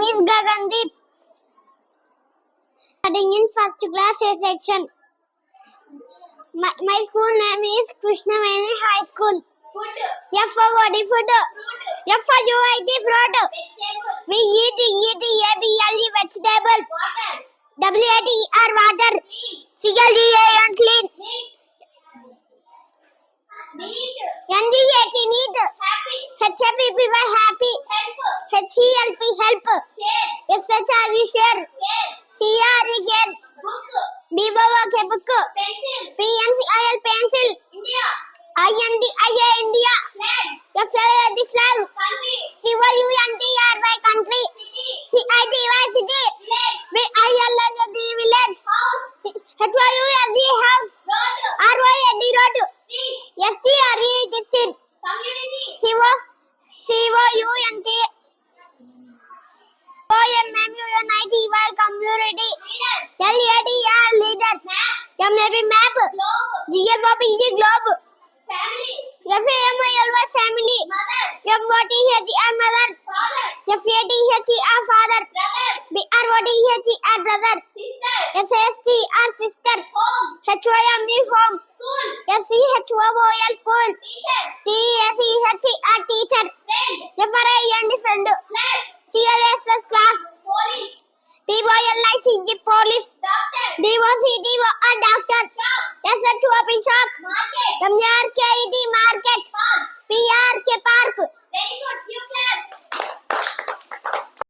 is Gagandeep. Studying in first class A section. My school name is Krishnaveni High School. Food. F for body food. Fruit. F for UIT fruit. Vegetable. We eat ABLE vegetable. Water. WATER water. CLDAN clean. NGAT neat. Happy. HAPPY happy. Help. HELP help. Share. SHRE share. CRE care. Book. BOOK book. Pencil. PNCIL pencil. India. INDIA India. Flag. FLAG flag. Country. COUNTRY country. City. CITY city. Village. Village. House. HOUSE house. Road. ROAD road. Street. STREET street. Community. COUNT. COMMUNITY community. LADR leader. MAP map. GLOBE globe. Family. FAMILY family. Mother. MOTHER mother. Father. FATHER father. Brother. BROTHER brother. Sister. SSTR sister. Home. HOME home. School. SCHOOL school. Teacher. TFEHER teacher. Friend. FRIEND friend. Class. CLSS class. Police. POLICE police. Doctor. DOCDO doctor. Shop. SHOP shop. Market. MARKET market. Park. PRK park. Very good. You clap.